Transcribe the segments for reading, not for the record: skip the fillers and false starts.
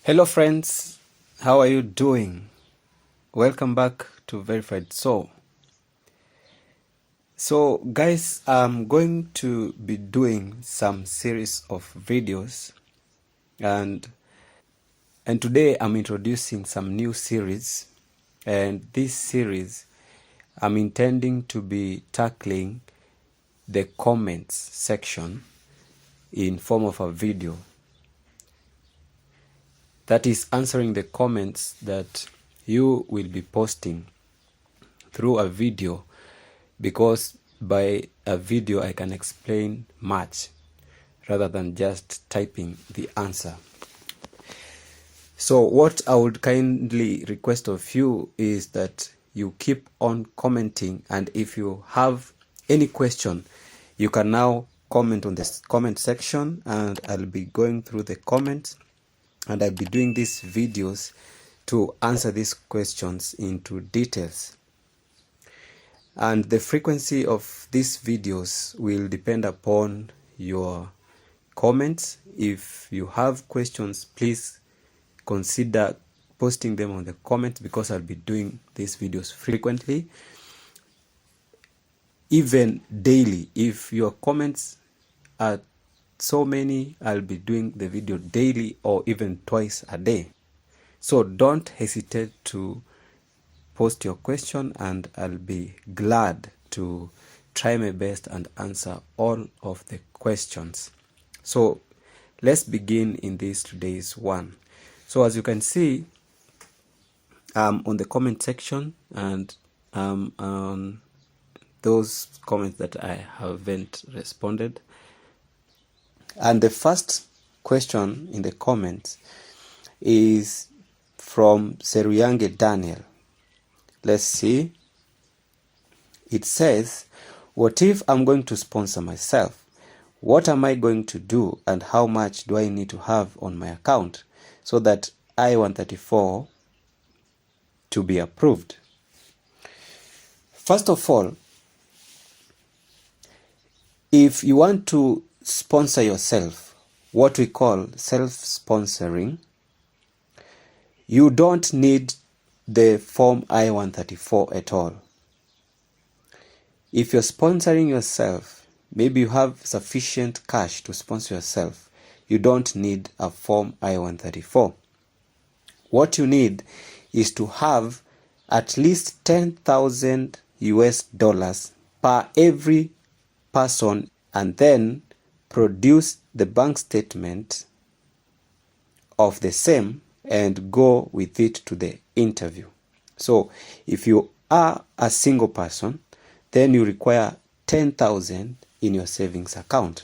Hello friends, how are you doing? Welcome back to Verified Soul. So guys, I'm going to be doing some series of videos and today I'm introducing some new series, and this series I'm intending to be tackling the comments section in form of a video. That is answering the comments that you will be posting through a video, because by a video I can explain much rather than just typing the answer. So what I would kindly request of you is that you keep on commenting, and if you have any question, you can now comment on this comment section, and I'll be going through the comments, and I'll be doing these videos to answer these questions into details. And the frequency of these videos will depend upon your comments. If you have questions, please consider posting them on the comments, because I'll be doing these videos frequently, even daily. If your comments are so many, I'll be doing the video daily or even twice a day. So don't hesitate to post your question, and I'll be glad to try my best and answer all of the questions. So let's begin in this today's one. So as you can see, on the comment section, and on those comments that I haven't responded. And the first question in the comments is from Seruyange Daniel. Let's see. It says, what if I'm going to sponsor myself? What am I going to do, and how much do I need to have on my account so that I-134 to be approved? First of all, if you want to sponsor yourself, what we call self-sponsoring, you don't need the form I-134 at all. If you're sponsoring yourself, maybe you have sufficient cash to sponsor yourself, you don't need a form I-134. What you need is to have at least $10,000 per every person, and then produce the bank statement of the same and go with it to the interview. So if you are a single person, then you require 10,000 in your savings account.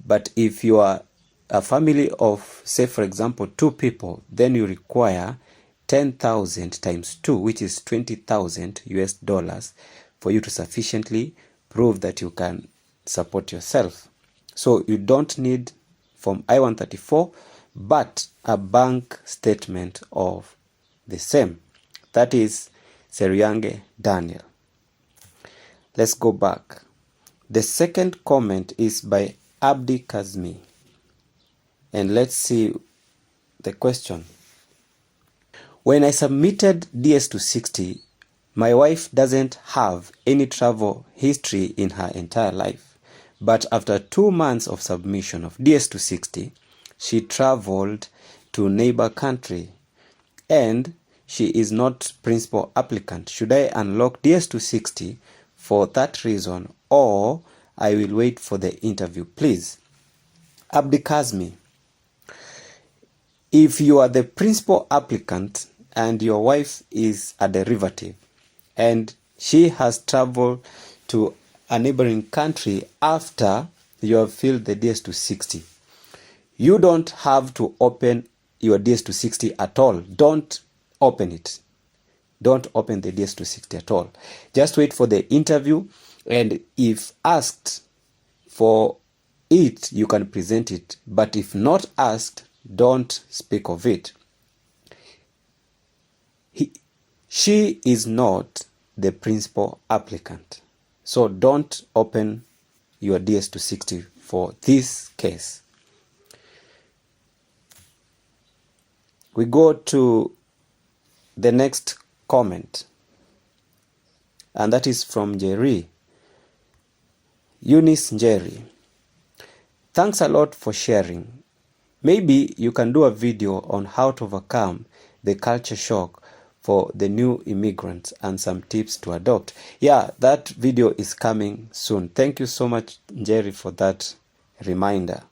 But if you are a family of, say for example, 2 people, then you require 10,000 times 2, which is $20,000 for you to sufficiently prove that you can support yourself. So you don't need Form I-134, but a bank statement of the same. That is Seruyange Daniel. Let's go back. The second comment is by Abdi Kazmi. And let's see the question. When I submitted DS-260, my wife doesn't have any travel history in her entire life. But after 2 months of submission of DS-260, she traveled to neighbor country, and she is not principal applicant. Should I unlock DS-260 for that reason, or I will wait for the interview, please? Abdi Kazmi, if you are the principal applicant and your wife is a derivative, and she has traveled to a neighboring country after you have filled the DS-260, you don't have to open your DS-260 at all. Don't open it. Don't open the DS-260 at all. Just wait for the interview, and if asked for it, you can present it. But if not asked, don't speak of it. She is not the principal applicant. So don't open your DS-260 for this case. We go to the next comment, and that is from Jerry. Eunice Jerry. Thanks a lot for sharing. Maybe you can do a video on how to overcome the culture shock for the new immigrants and some tips to adopt. Yeah, that video is coming soon. Thank you so much, Jerry, for that reminder.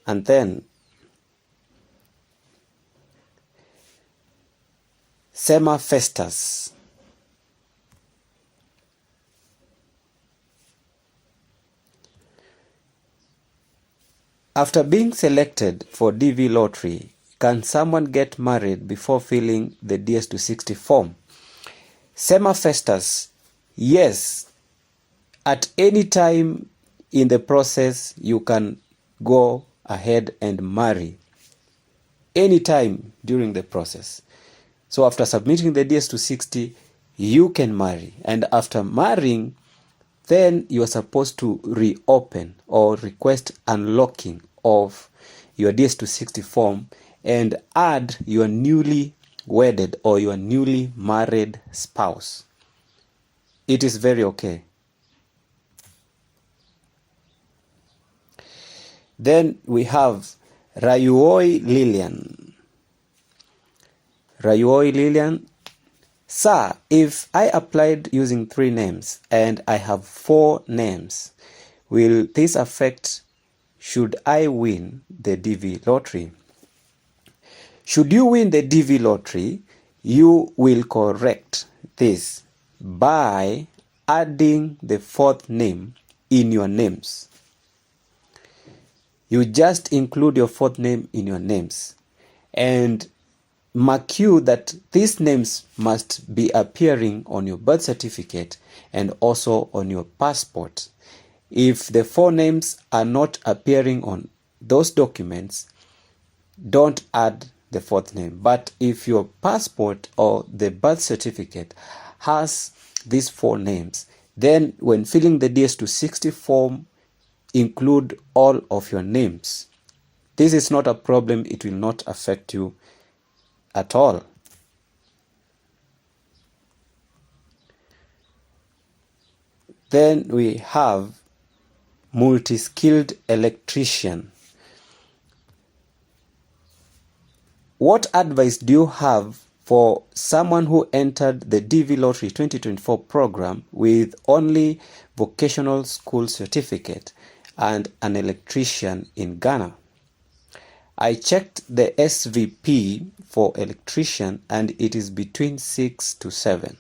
And then Sema Festus. After being selected for DV lottery, can someone get married before filling the DS260 form? Sema Festus, yes. At any time in the process, you can go ahead and marry. Anytime during the process. So after submitting the DS260, you can marry. And after marrying, then you are supposed to reopen or request unlocking of your DS260 form and add your newly wedded or your newly married spouse. It is very okay. Then we have Rayuoi Lilian. Rayuoi Lilian. Sir, if I applied using 3 names and I have 4 names, will this affect should I win the DV lottery? Should you win the DV lottery, you will correct this by adding the 4th name in your names. You just include your 4th name in your names and mark you that these names must be appearing on your birth certificate and also on your passport. If the 4 names are not appearing on those documents, don't add the 4th name. But if your passport or the birth certificate has these 4 names, then when filling the DS260 form, include all of your names. This is not a problem. It will not affect you at all. Then we have multi-skilled electrician. What advice do you have for someone who entered the DV Lottery 2024 program with only vocational school certificate and an electrician in Ghana? I checked the SVP for electrician and it is between 6 to 7.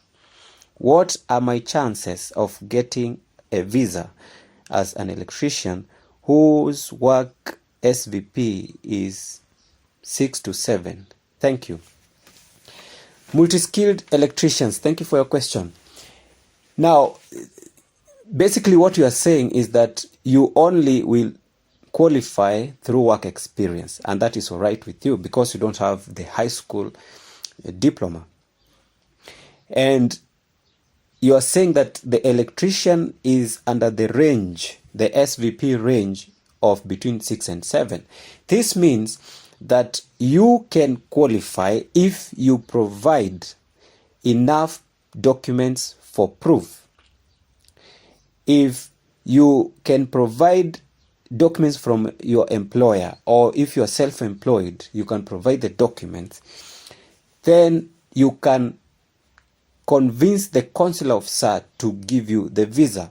What are my chances of getting a visa as an electrician whose work SVP is 6 to 7? Thank you. Multi-skilled electricians, thank you for your question. Now, basically what you are saying is that you only will qualify through work experience, and that is all right with you because you don't have the high school diploma. And you are saying that the electrician is under the range, the SVP range of between 6 and 7. This means that you can qualify if you provide enough documents for proof. If you can provide documents from your employer, or if you are self-employed, you can provide the documents, then you can convince the consular officer to give you the visa.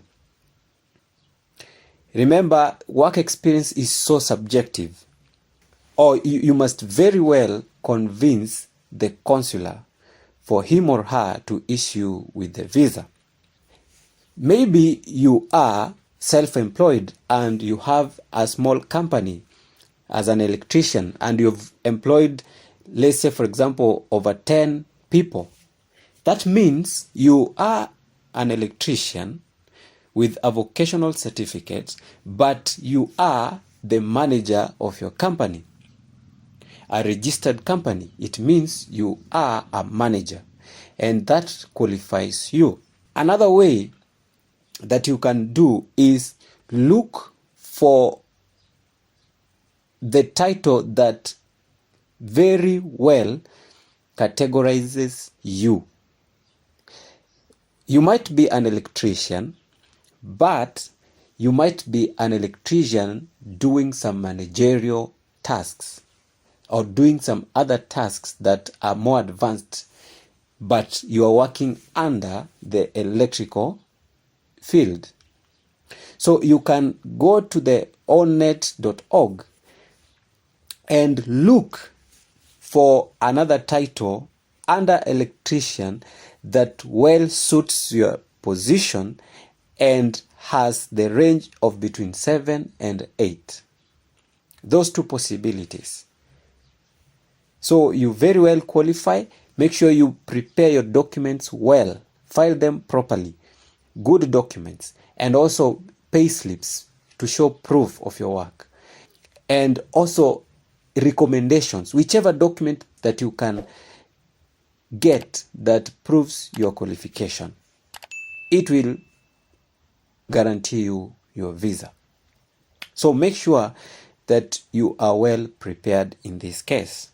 Remember, work experience is so subjective, or you must very well convince the consular for him or her to issue with the visa. Maybe you are self-employed and you have a small company as an electrician and you've employed, let's say for example, over 10 people. That means you are an electrician with a vocational certificate, but you are the manager of your company. A registered company, it means you are a manager, and that qualifies you. Another way that you can do is look for the title that very well categorizes you. You might be an electrician, but you might be an electrician doing some managerial tasks or doing some other tasks that are more advanced, but you are working under the electrical field. So you can go to the onnet.org and look for another title under electrician that well suits your position and has the range of between 7 and 8. Those two possibilities. So you very well qualify. Make sure you prepare your documents well. File them properly. Good documents. And also pay slips to show proof of your work. And also recommendations. Whichever document that you can get that proves your qualification, it will guarantee you your visa. So make sure that you are well prepared in this case.